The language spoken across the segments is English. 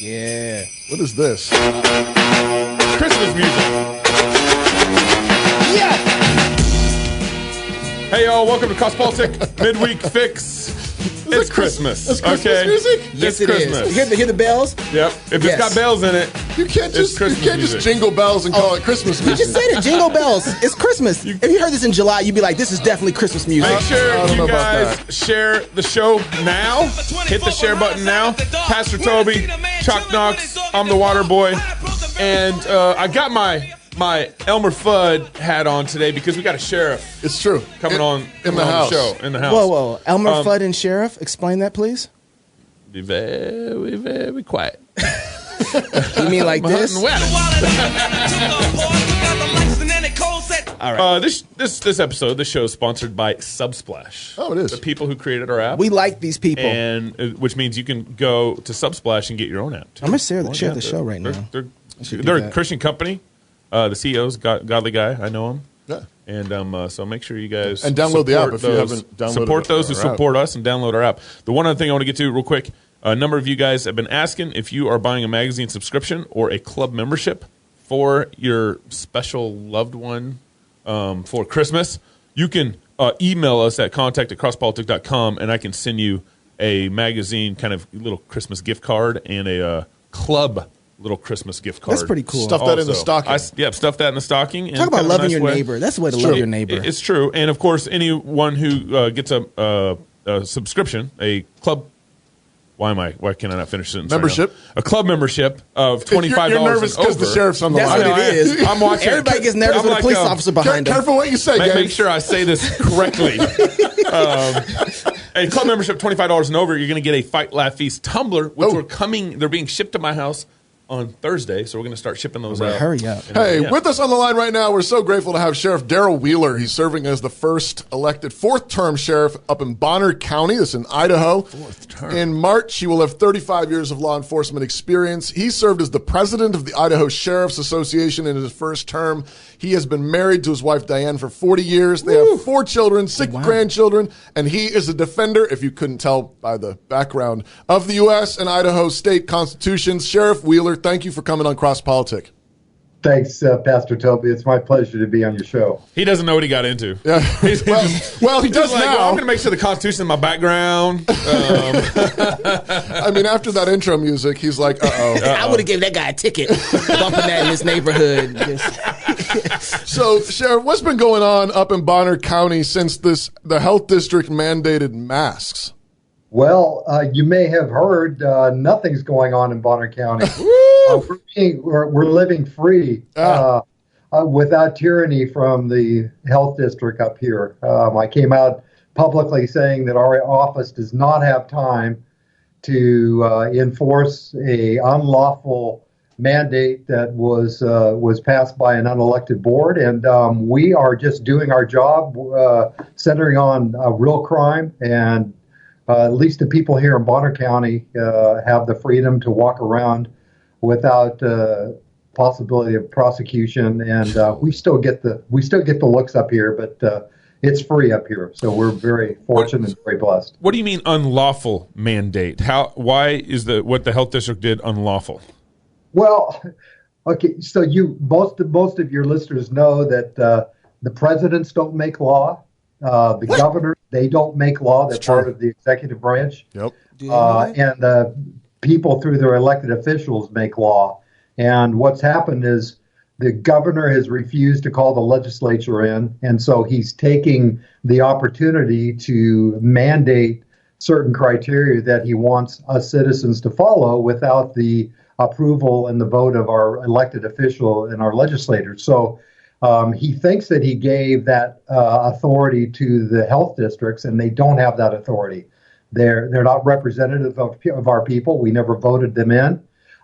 Yeah. What is this? Christmas music. Yeah. Hey, y'all, welcome to Cross Politic Midweek Fix. It's Christmas. It's Christmas okay? music? Yes, it's it is. Christmas. You hear the bells? Yep. If it's got bells in it, You can't It's Christmas music. jingle bells and call it Christmas You music. just said it. Jingle bells. It's Christmas. If you heard this in July, you'd be like, this is definitely Christmas music. make sure I don't know you about guys that. share the show now. Hit the share button now. Pastor Toby, Chuck Knox, I'm the Water Boy. And I got my Elmer Fudd hat on today because we got a sheriff It's true. coming on the house. show. In the house. Whoa. Elmer Fudd and Sheriff. Explain that, please. Be very, very quiet. You mean like this? Hunting weather. All right. This episode, this show is sponsored by Subsplash. Oh, it is. The people who created our app. We like these people. And which means you can go to Subsplash and get your own app. Too. I'm going to share Yeah, the show right now. They're should do they're a that. Christian company. The CEO's godly guy. I know him. Yeah. And so make sure you guys And download the app support if you those- haven't downloaded support those who our app. support us and download our app. The one other thing I want to get to real quick. A number of you guys have been asking if you are buying a magazine subscription or a club membership for your special loved one for Christmas. You can email us at contact@crosspolitic.com, and I can send you a magazine kind of little Christmas gift card and a club little Christmas gift card. That's pretty cool. Stuff that in the stocking. Stuff that in the stocking. Talk about loving your neighbor. That's the way to love your neighbor. It's true. And, of course, anyone who gets a subscription, a club – why can I not finish the sentence Membership? right now? A club membership of $25 You're nervous and because over. the sheriff's on the That's line. what it is. I'm watching. Everybody gets nervous I'm with a like, police officer behind them. Careful what you say, Make Gabe. sure I say this correctly. A club membership, $25 and over, you're going to get a Fight, Laugh, Feast tumbler, which they're being shipped to my house on Thursday, so we're going to start shipping those out. Hurry up. Hey, Yeah. with us on the line right now, we're so grateful to have Sheriff Daryl Wheeler. He's serving as the first elected fourth-term sheriff up in Bonner County. That's in Idaho. Fourth term. In March, he will have 35 years of law enforcement experience. He served as the president of the Idaho Sheriff's Association in his first term. He has been married to his wife, Diane, for 40 years. They have 4 children, 6 grandchildren, and he is a defender, if you couldn't tell by the background, of the U.S. and Idaho state constitutions. Sheriff Wheeler, thank you for coming on Cross Politic. Thanks, Pastor Toby. It's my pleasure to be on your show. He doesn't know what he got into. Yeah. Well, he does He's like, now. well, I'm going to make sure the Constitution in my background. I mean, after that intro music, he's like, uh-oh. I would have given that guy a ticket, bumping that in his neighborhood. So, Sheriff, what's been going on up in Bonner County since the health district mandated masks? Well, you may have heard nothing's going on in Bonner County. We're living free without tyranny from the health district up here. I came out publicly saying that our office does not have time to enforce a unlawful mandate that was passed by an unelected board, and we are just doing our job, centering on real crime, and at least the people here in Bonner County have the freedom to walk around without possibility of prosecution, and we still get the looks up here, but it's free up here, so we're very fortunate and very blessed. What do you mean unlawful mandate? Why is what the health district did unlawful? Well, okay, so most of your listeners know that the presidents don't make law, the governors, they don't make law. They're part of the executive branch. Yep. And the people through their elected officials make law. And what's happened is the governor has refused to call the legislature in, and so he's taking the opportunity to mandate certain criteria that he wants us citizens to follow without the approval and the vote of our elected official and our legislators. So he thinks that he gave that authority to the health districts, and they don't have that authority. They're not representative of our people. We never voted them in,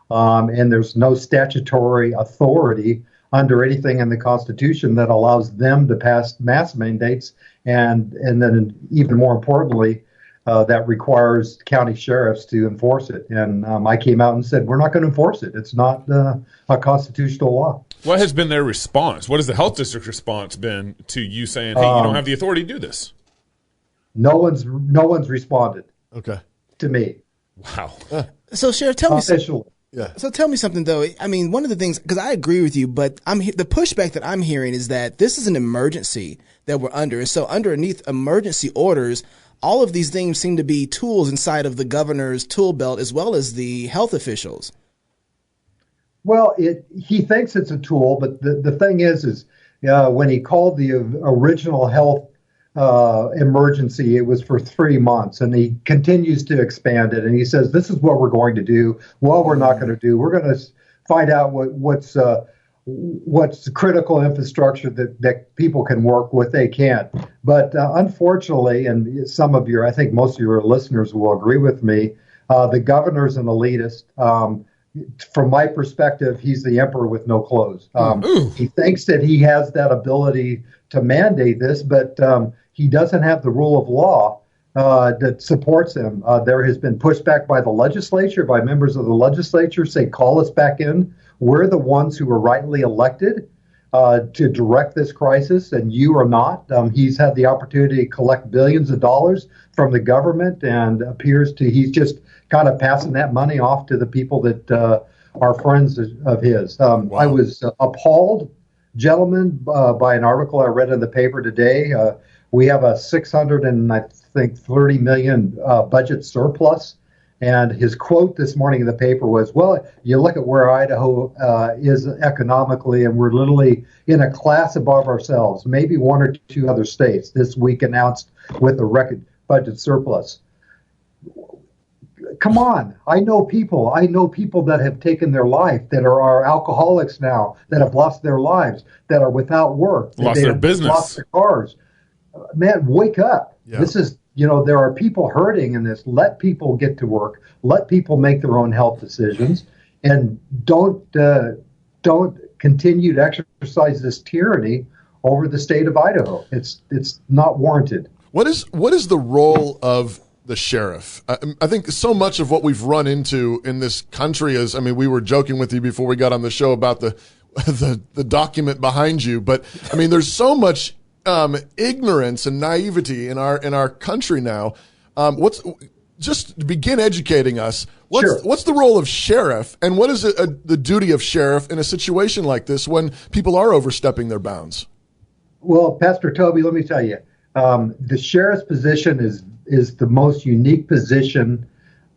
and there's no statutory authority under anything in the Constitution that allows them to pass mass mandates, and then even more importantly, that requires county sheriffs to enforce it. And I came out and said, we're not going to enforce it. It's not a constitutional law. What has been their response? What has the health district response been to you saying, hey, you don't have the authority to do this? No one's responded Okay. to me. Wow. So, Sheriff, tell me something. Officially. Yeah. So tell me something, though. I mean, one of the things, because I agree with you, but the pushback that I'm hearing is that this is an emergency that we're under. And so underneath emergency orders, all of these things seem to be tools inside of the governor's tool belt as well as the health officials. Well, he thinks it's a tool, but the thing is when he called the original health emergency, it was for 3 months, and he continues to expand it. And he says, this is what we're going to do. Well, we're not going to do. We're going to find out what's the critical infrastructure that people can work with. They can't. But unfortunately, and I think most of your listeners will agree with me, the governor's an elitist. From my perspective, he's the emperor with no clothes. He thinks that he has that ability to mandate this, but he doesn't have the rule of law that supports him. There has been pushback by the legislature, by members of the legislature, say, call us back in. We're the ones who were rightly elected to direct this crisis, and you are not. He's had the opportunity to collect billions of dollars from the government, and he's just kind of passing that money off to the people that are friends of his. Wow. I was appalled, gentlemen, by an article I read in the paper today. We have a $630 million budget surplus. And his quote this morning in the paper was, well, you look at where Idaho is economically, and we're literally in a class above ourselves, maybe one or two other states this week announced with a record budget surplus. Come on. I know people that have taken their life, that are alcoholics now, that have lost their lives, that are without work. Lost their business. Lost their cars. Man, wake up. Yeah. This is, there are people hurting in this. Let people get to work. Let people make their own health decisions. And don't continue to exercise this tyranny over the state of Idaho. It's not warranted. What is the role of the sheriff? I think so much of what we've run into in this country is, we were joking with you before we got on the show about the document behind you, but there's so much ignorance and naivety in our country now. Just to begin educating us, what's the role of sheriff, and what is the duty of sheriff in a situation like this when people are overstepping their bounds? Well, Pastor Toby, let me tell you, the sheriff's position is the most unique position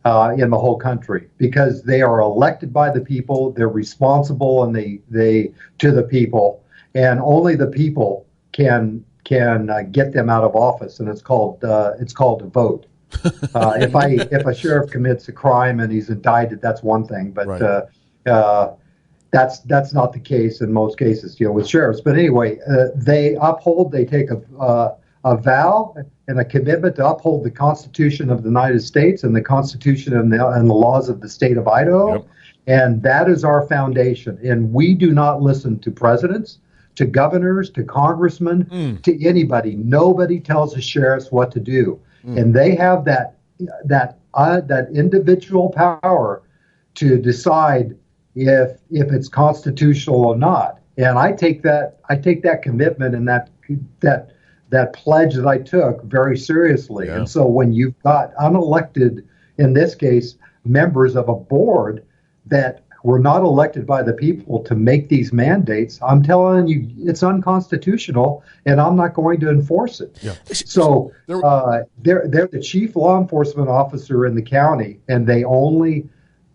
in the whole country, because they are elected by the people, they're responsible, and they to the people, and only the people can get them out of office, and it's called a vote. If a sheriff commits a crime and he's indicted, that's one thing, but right. That's not the case in most cases, with sheriffs. But anyway, they take a vow and a commitment to uphold the Constitution of the United States and the Constitution and the laws of the state of Idaho. Yep. And that is our foundation. And we do not listen to presidents, to governors, to congressmen, to anybody. Nobody tells the sheriffs what to do. And they have that individual power to decide if it's constitutional or not. And I take that commitment and that pledge that I took very seriously. Yeah. And so when you've got unelected, in this case, members of a board that were not elected by the people to make these mandates, I'm telling you, it's unconstitutional, and I'm not going to enforce it. Yeah. So they're the chief law enforcement officer in the county, and they only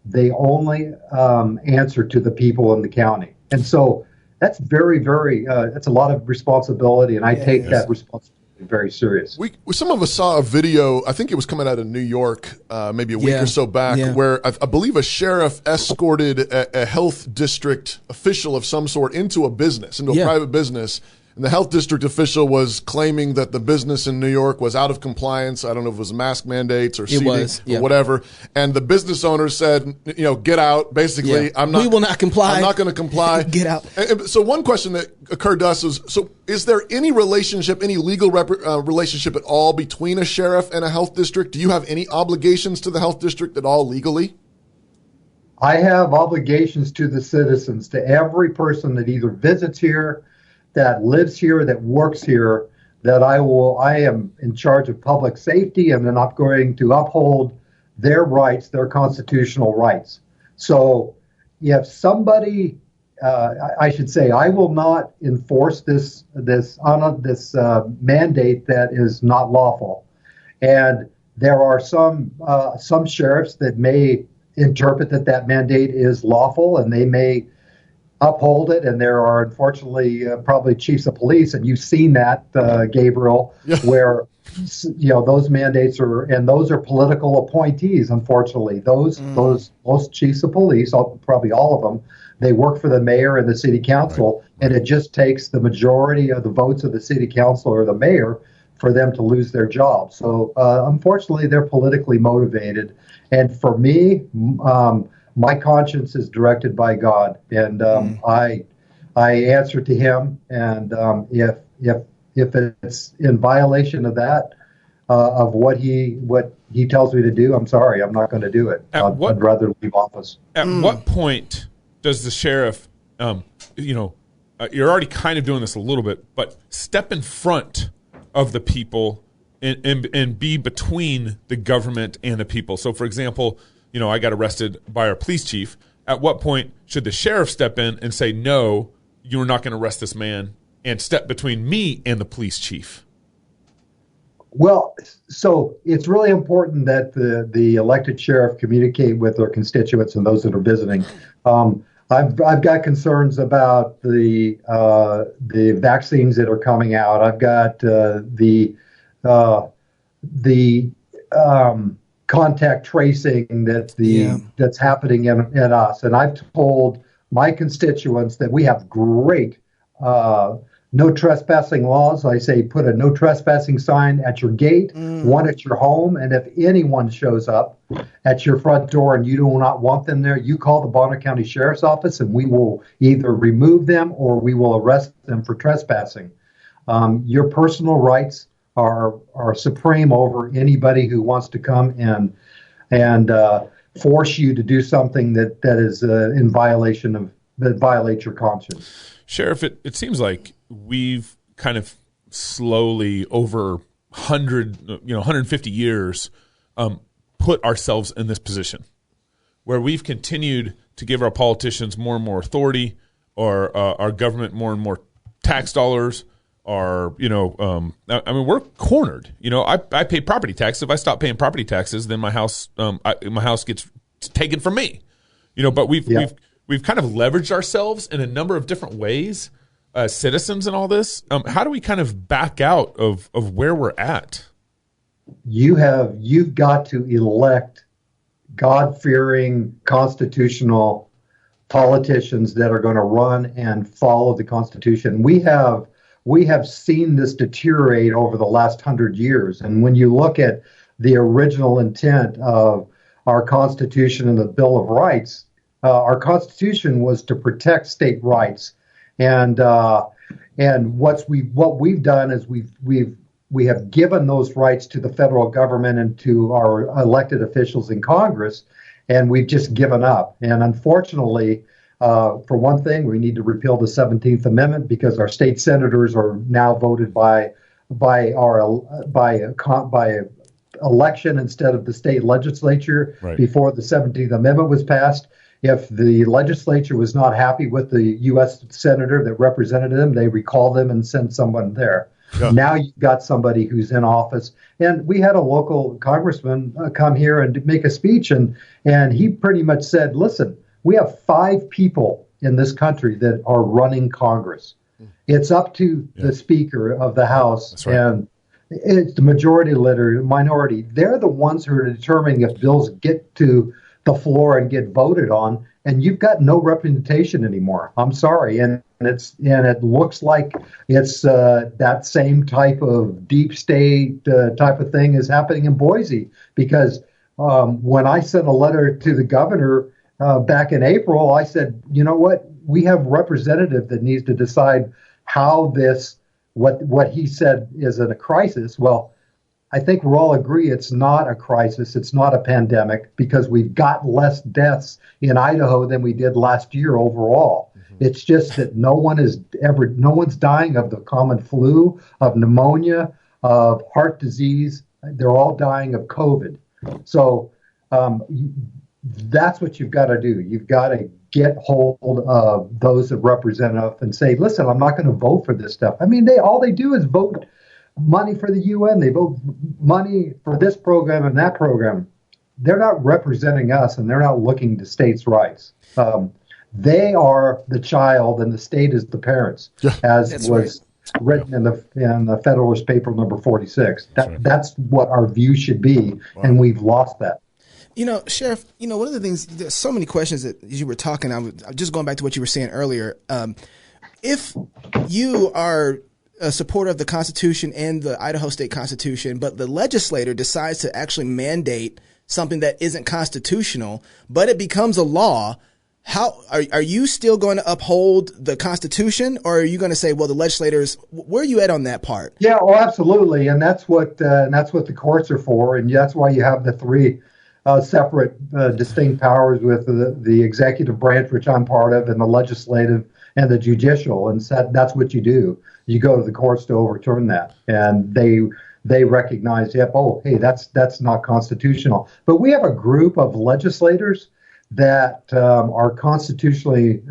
answer to the people in the county. And so that's very, very, that's a lot of responsibility, and I take that responsibility very serious. Some of us saw a video, I think it was coming out of New York, maybe a week or so back, where I believe a sheriff escorted a health district official of some sort into a private business. And the health district official was claiming that the business in New York was out of compliance. I don't know if it was mask mandates or seating or whatever. And the business owner said, get out. Basically, we will not comply. I'm not going to comply. Get out. So one question that occurred to us was, is there any relationship, any legal relationship at all between a sheriff and a health district? Do you have any obligations to the health district at all legally? I have obligations to the citizens, to every person that either visits here, that lives here, that works here, that I am in charge of public safety, and then I'm going to uphold their rights, their constitutional rights. So if somebody, I should say, I will not enforce this mandate that is not lawful. And there are some sheriffs that may interpret that mandate is lawful, and they may uphold it. And there are, unfortunately, probably chiefs of police, and you've seen that, Gabriel, where those mandates are, and those are political appointees. Unfortunately, those most chiefs of police, probably all of them, they work for the mayor and the city council, and it just takes the majority of the votes of the city council or the mayor for them to lose their job. So unfortunately, they're politically motivated. And for me, my conscience is directed by God, and I answer to Him. And if it's in violation of that, of what He tells me to do, I'm sorry, I'm not going to do it. I'd rather leave office. At what point does the sheriff, you're already kind of doing this a little bit, but step in front of the people and be between the government and the people? So, for example, I got arrested by our police chief. At what point should the sheriff step in and say, no, you're not going to arrest this man, and step between me and the police chief? Well, so it's really important that the elected sheriff communicate with their constituents and those that are visiting. I've got concerns about the vaccines that are coming out. I've got the contact tracing that's happening in us, and I've told my constituents that we have great no trespassing laws. I say put a no trespassing sign at your gate, one at your home, and if anyone shows up at your front door and you do not want them there, you call the Bonner County Sheriff's Office, and we will either remove them or we will arrest them for trespassing. Your personal rights are supreme over anybody who wants to come and force you to do something that is in violation of that violates your conscience. Sheriff, it seems like we've kind of slowly over 150 years put ourselves in this position where we've continued to give our politicians more and more authority, or our government more and more tax dollars. We're cornered. I pay property tax. If I stop paying property taxes, then my house gets taken from me. But we've kind of leveraged ourselves in a number of different ways, citizens and all this. How do we kind of back out of where we're at? You've got to elect God-fearing, constitutional politicians that are going to run and follow the Constitution. We have seen this deteriorate over the last 100 years. And when you look at the original intent of our Constitution and the Bill of Rights, our Constitution was to protect state rights. And what we've done is we have given those rights to the federal government and to our elected officials in Congress, and we've just given up. And unfortunately, for one thing, we need to repeal the 17th Amendment because our state senators are now voted by election instead of the state legislature. Right. Before the 17th Amendment was passed. If the legislature was not happy with the U.S. senator that represented them, they recalled them and sent someone there. Yeah. Now you've got somebody who's in office. And we had a local congressman come here and make a speech, and he pretty much said, listen, we have 5 people in this country that are running Congress. It's up to the Speaker of the House, right, and it's the majority leader, minority. They're the ones who are determining if bills get to the floor and get voted on, and you've got no representation anymore. I'm sorry, and it looks like it's that same type of deep state type of thing is happening in Boise, because when I sent a letter to the governor back in April, I said, you know what, we have a representative that needs to decide how what he said is a crisis. Well, I think we'll all agree it's not a crisis. It's not a pandemic, because we've got less deaths in Idaho than we did last year overall. Mm-hmm. It's just that no one's dying of the common flu, of pneumonia, of heart disease. They're all dying of COVID. So That's what you've got to do. You've got to get hold of those that represent us and say, listen, I'm not going to vote for this stuff. I mean, all they do is vote money for the UN. They vote money for this program and that program. They're not representing us, and they're not looking to states' rights. They are the child, and the state is the parents, as was right. Written in the Federalist Paper number 46. That's what our view should be, and we've lost that. Sheriff, one of the things, there's so many questions that as you were talking, I'm just going back to what you were saying earlier. If you are a supporter of the Constitution and the Idaho State Constitution, but the legislator decides to actually mandate something that isn't constitutional, but it becomes a law, how are you still going to uphold the Constitution, or are you going to say, well, the legislators, where are you at on that part? Yeah, absolutely, and that's what the courts are for, and that's why you have the three separate, distinct powers with the executive branch, which I'm part of, and the legislative and the judicial. And that's what you do. You go to the courts to overturn that, and they recognize, hey, that's not constitutional. But we have a group of legislators that are constitutionally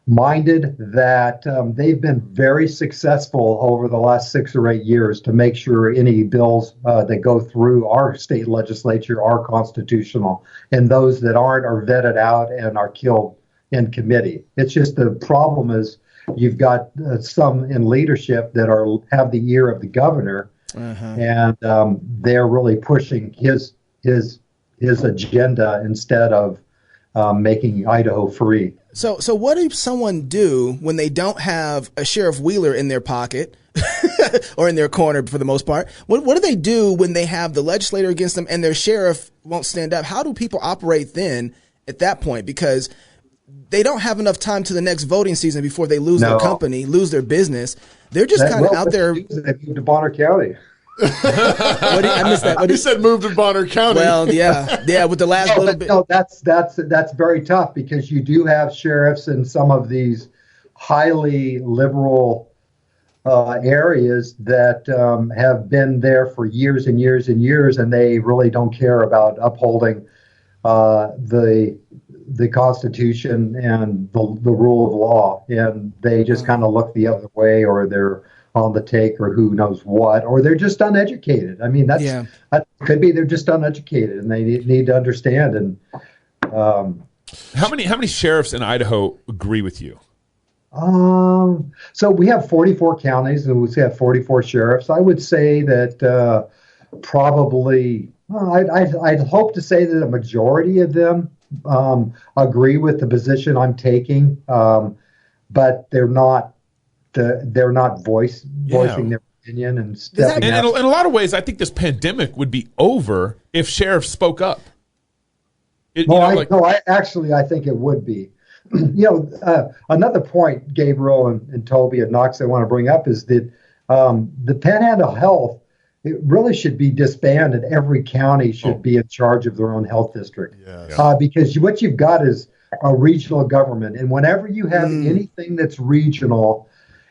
minded, that they've been very successful over the last 6 or 8 years to make sure any bills that go through our state legislature are constitutional, and those that aren't are vetted out and are killed in committee. It's just the problem is you've got some in leadership that have the ear of the governor, and they're really pushing his agenda instead of making Idaho free. So what does someone do when they don't have a Sheriff Wheeler in their pocket or in their corner for the most part? What do they do when they have the legislator against them and their sheriff won't stand up? How do people operate then at that point? Because they don't have enough time to the next voting season before they lose their company, lose their business. They're just kind of out there. They moved to Bonner County. I missed that. He said move to Bonner County. Well, yeah. With the last little bit. No, that's very tough, because you do have sheriffs in some of these highly liberal areas that have been there for years and years and years, and they really don't care about upholding the Constitution and the rule of law, and they just kind of look the other way, or they're on the take, or who knows what, or they're just uneducated. I mean, that could be they're just uneducated, and they need to understand. And how many sheriffs in Idaho agree with you? So we have 44 counties, and we have 44 sheriffs. I would say that probably I'd hope to say that a majority of them agree with the position I'm taking, but they're not voicing their opinion and stepping up. And in a lot of ways, I think this pandemic would be over if sheriffs spoke up. I think it would be. Another point, Gabriel and Toby and Knox, I want to bring up is that the Panhandle Health, it really should be disbanded. Every county should be in charge of their own health district. Because what you've got is a regional government. And whenever you have anything that's regional,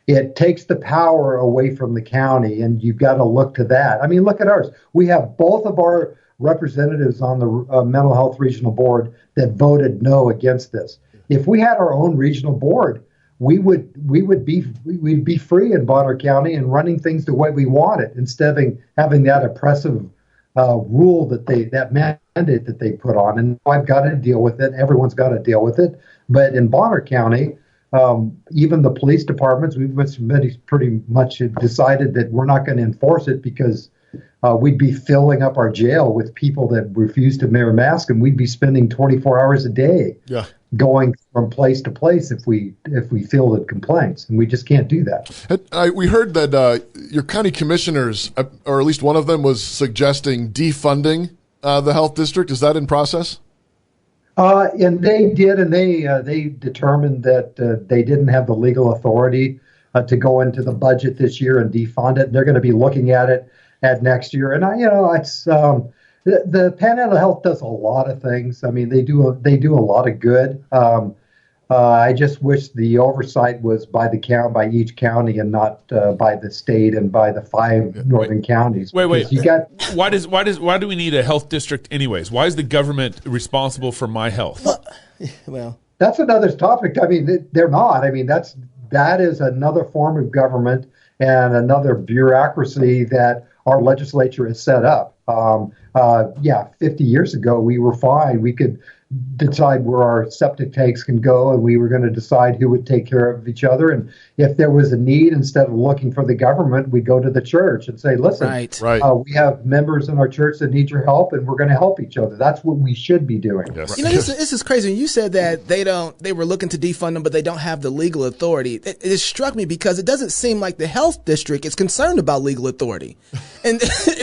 it takes the power away from the county, and you've got to look to that. I mean, look at ours. We have both of our representatives on the Mental Health Regional Board that voted no against this. If we had our own regional board, we'd be free in Bonner County and running things the way we want it, instead of having that oppressive rule that mandate that they put on. And I've got to deal with it. Everyone's got to deal with it. But in Bonner County, even the police departments, we've pretty much decided that we're not going to enforce it, because we'd be filling up our jail with people that refuse to wear masks, and we'd be spending 24 hours a day going from place to place if we fielded complaints, and we just can't do that. We heard that your county commissioners, or at least one of them, was suggesting defunding the health district. Is that in process? And they did, and they determined that they didn't have the legal authority to go into the budget this year and defund it. They're going to be looking at it at next year. And it's the Panhandle Health does a lot of things. I mean, they do a lot of good. I just wish the oversight was by each county and not by the state and by the 5 northern counties. Wait. You got Why do we need a health district anyways? Why is the government responsible for my health? Well, that's another topic. I mean, they're not. I mean, that is another form of government and another bureaucracy that our legislature has set up. 50 years ago, we were fine. We could decide where our septic tanks can go, and we were going to decide who would take care of each other. And if there was a need, instead of looking for the government, we'd go to the church and say, listen, we have members in our church that need your help, and we're going to help each other. That's what we should be doing. Yes. This is crazy. You said that they were looking to defund them, but they don't have the legal authority. It struck me because it doesn't seem like the health district is concerned about legal authority. And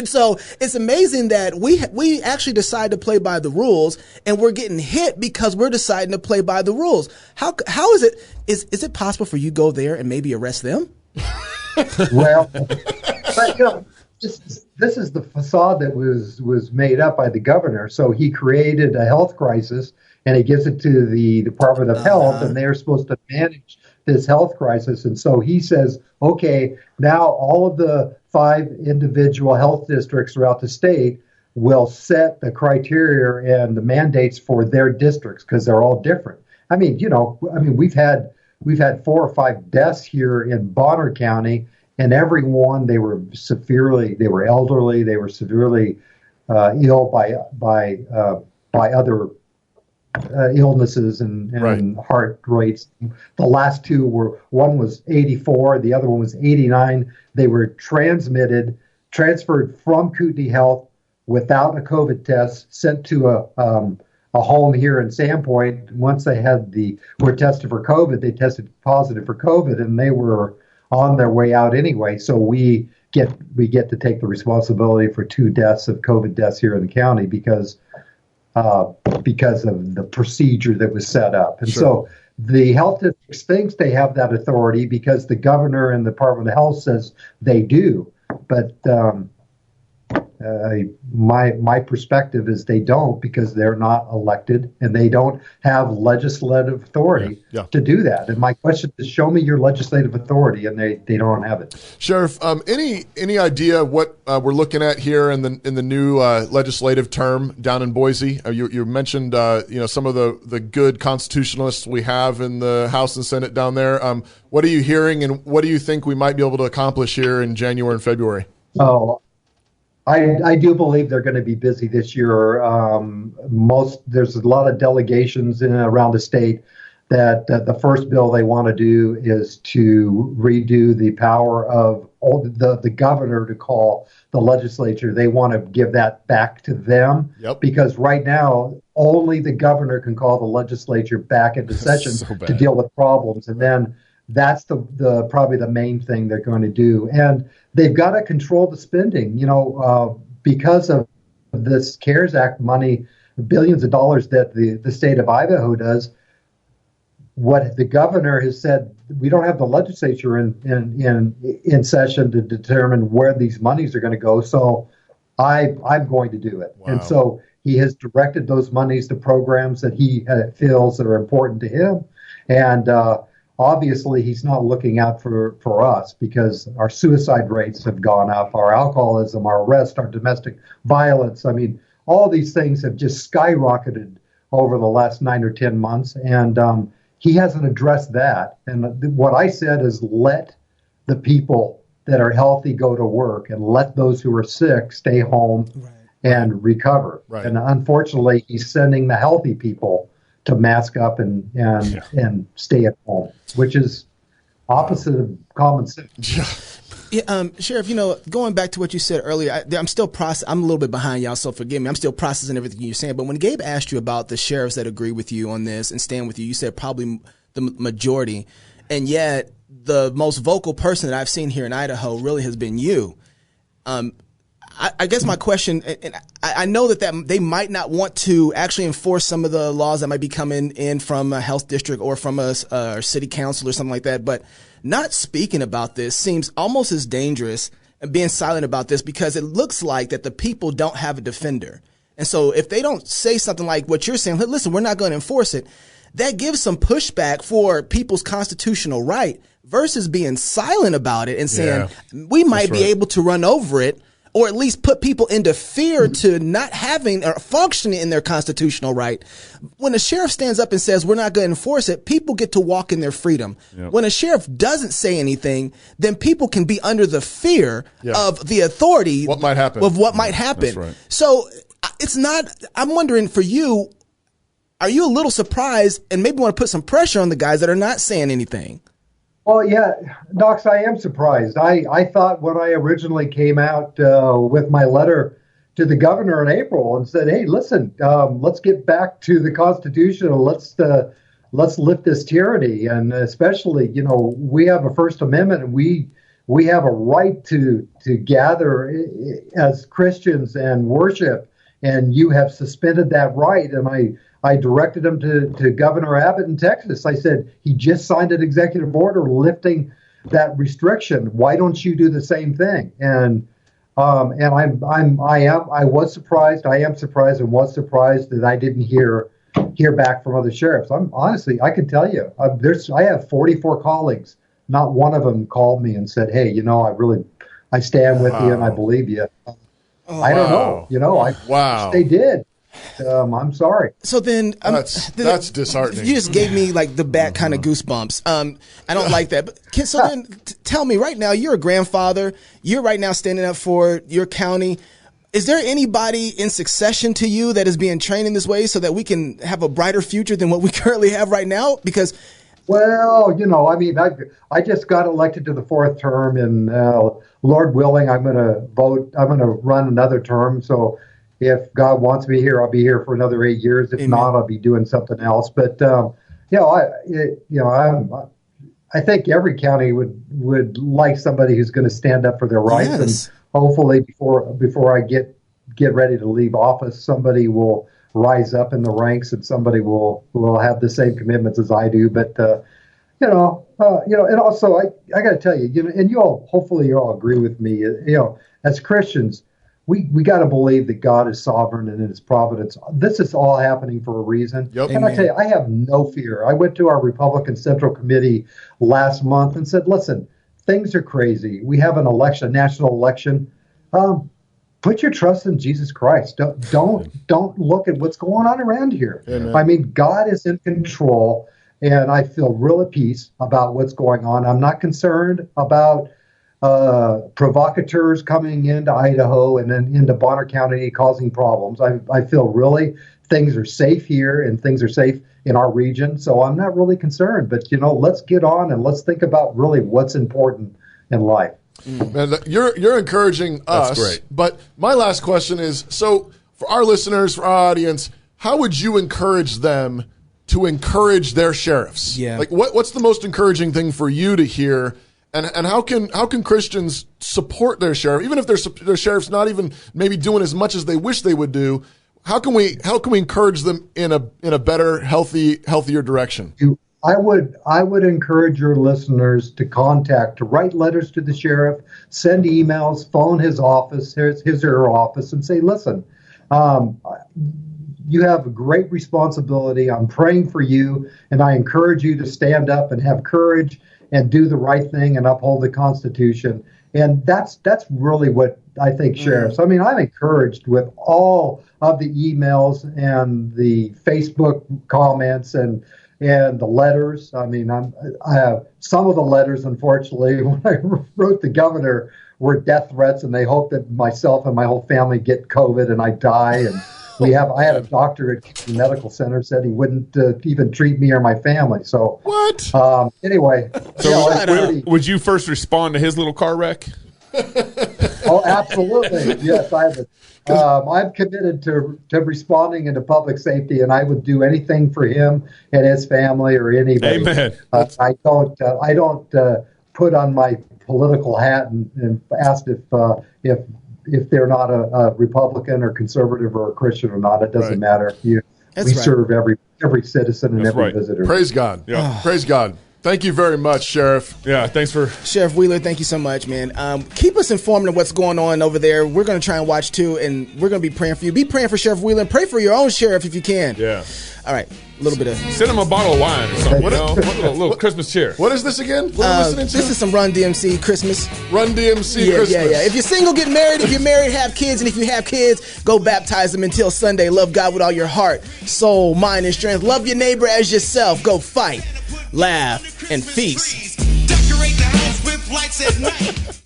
so it's amazing that we actually decide to play by the rules, and we're getting hit because we're deciding to play by the rules. How is it? Is it possible for you to go there and maybe arrest them? Well, but this is the facade that was made up by the governor. So he created a health crisis, and he gives it to the Department of Health, and they're supposed to manage this health crisis. And so he says, okay, now all of the 5 individual health districts throughout the state will set the criteria and the mandates for their districts because they're all different. I mean, we've had 4 or 5 deaths here in Bonner County, and everyone they were elderly, they were severely ill by other illnesses and heart rates. The last 2 one was 84, the other one was 89. They were transferred from Kootenai Health without a COVID test, sent to a home here in Sandpoint. Once they were tested for COVID, they tested positive for COVID, and they were on their way out anyway. So we get to take the responsibility for 2 deaths of COVID deaths here in the county because of the procedure that was set up. And so the health districts thinks they have that authority because the governor and the Department of Health says they do. But my perspective is they don't, because they're not elected and they don't have legislative authority to do that. And my question is, show me your legislative authority, and they don't have it. Sheriff, any idea what we're looking at here in the new legislative term down in Boise? You mentioned some of the good constitutionalists we have in the House and Senate down there. What are you hearing, and what do you think we might be able to accomplish here in January and February? Oh, I do believe they're going to be busy this year. There's a lot of delegations in and around the state that the first bill they want to do is to redo the power of the governor to call the legislature. They want to give that back to them because right now only the governor can call the legislature back into session to deal with problems. And then that's the probably the main thing they're going to do. And they've got to control the spending, because of this CARES Act money, billions of dollars that the state of Idaho does. What the governor has said, we don't have the legislature in session to determine where these monies are going to go. So I'm going to do it. Wow. And so he has directed those monies to programs that he feels that are important to him. And obviously, he's not looking out for us because our suicide rates have gone up, our alcoholism, our arrest, our domestic violence. I mean, all these things have just skyrocketed over the last 9 or 10 months, and he hasn't addressed that. And what I said is let the people that are healthy go to work and let those who are sick stay home and recover. Right. And unfortunately, he's sending the healthy people to mask up and stay at home, which is opposite of common sense. Yeah, Sheriff, going back to what you said earlier, I'm still I'm a little bit behind y'all, so forgive me. I'm still processing everything you're saying. But when Gabe asked you about the sheriffs that agree with you on this and stand with you, you said probably the majority. And yet the most vocal person that I've seen here in Idaho really has been you. I guess my question, and I know that they might not want to actually enforce some of the laws that might be coming in from a health district or from a city council or something like that, but not speaking about this seems almost as dangerous and being silent about this, because it looks like that the people don't have a defender. And so if they don't say something like what you're saying, listen, we're not going to enforce it, that gives some pushback for people's constitutional right versus being silent about it and saying we might be able to run over it, or at least put people into fear to not having or functioning in their constitutional right. When a sheriff stands up and says we're not going to enforce it, people get to walk in their freedom. Yep. When a sheriff doesn't say anything, then people can be under the fear of the authority what might happen. Of what might happen. Right. So it's not, I'm wondering for you, are you a little surprised and maybe want to put some pressure on the guys that are not saying anything? Well, yeah, Knox, I am surprised. I thought when I originally came out with my letter to the governor in April and said, hey, listen, let's get back to the Constitution and let's lift this tyranny. And especially, we have a First Amendment and we have a right to gather as Christians and worship. And you have suspended that right. And I directed him to Governor Abbott in Texas. I said, he just signed an executive order lifting that restriction. Why don't you do the same thing? And I was surprised. I am surprised and was surprised that I didn't hear back from other sheriffs. Honestly, I can tell you, I have 44 colleagues. Not one of them called me and said, hey, I stand with you and I believe you. I don't know. They did. I'm sorry. So then that's disheartening. You just gave me like the bad kind of goosebumps. I don't like that. But then tell me right now, you're a grandfather. You're right now standing up for your county. Is there anybody in succession to you that is being trained in this way so that we can have a brighter future than what we currently have right now? Because well, I just got elected to the 4th term, and Lord willing, I'm going to vote. I'm going to run another term. So if God wants me here, I'll be here for another 8 years. If Amen. not, I'll be doing something else. But I think every county would like somebody who's going to stand up for their rights. Yes. And hopefully, before I get ready to leave office, somebody will rise up in the ranks and somebody will have the same commitments as I do. But and also I got to tell you, and hopefully you all agree with me. As Christians, we got to believe that God is sovereign and in His providence. This is all happening for a reason. Yep. And I tell you, I have no fear. I went to our Republican Central Committee last month and said, listen, things are crazy. We have an election, a national election. Put your trust in Jesus Christ. Don't look at what's going on around here. Amen. I mean, God is in control, and I feel real at peace about what's going on. I'm not concerned about provocateurs coming into Idaho and then into Bonner County causing problems. I feel really things are safe here and things are safe in our region, so I'm not really concerned. But let's get on and let's think about really what's important in life. Man, you're encouraging us. That's great. But my last question is, so for our listeners, for our audience, how would you encourage them to encourage their sheriffs? Yeah. Like what's the most encouraging thing for you to hear? And how can Christians support their sheriff, even if their sheriff's not even maybe doing as much as they wish they would do? How can we encourage them in a better, healthier direction? I would encourage your listeners to write letters to the sheriff, send emails, phone his office, his or her office, and say, listen, you have a great responsibility. I'm praying for you, and I encourage you to stand up and have courage and do the right thing and uphold the Constitution. And that's really what I think sheriffs. I mean, I'm encouraged with all of the emails and the Facebook comments and the letters. I mean, I have some of the letters, unfortunately, when I wrote the governor, were death threats, and they hope that myself and my whole family get COVID and I die. And I had a doctor at the medical center said he wouldn't even treat me or my family. So what? Anyway, would you first respond to his little car wreck? Oh, absolutely. Yes, I'm committed to responding into public safety, and I would do anything for him and his family or anybody. Amen. I don't put on my political hat and ask if they're not a Republican or conservative or a Christian or not. It doesn't matter. We serve every citizen and every visitor. Praise God. Yeah. Praise God. Thank you very much, Sheriff. Yeah, thanks for Sheriff Wheeler, thank you so much, man. Keep us informed of what's going on over there. We're going to try and watch, too, and we're going to be praying for you. Be praying for Sheriff Wheeler and pray for your own sheriff if you can. Yeah. All right, a little bit of... Send him a bottle of wine or something. A little Christmas cheer. What is this again? What are we listening to? This is some Run DMC Christmas. Run DMC Yeah, Christmas. yeah. If you're single, get married. If you're married, have kids. And if you have kids, go baptize them until Sunday. Love God with all your heart, soul, mind, and strength. Love your neighbor as yourself. Go fight, laugh, and feast. Decorate the house with lights at night.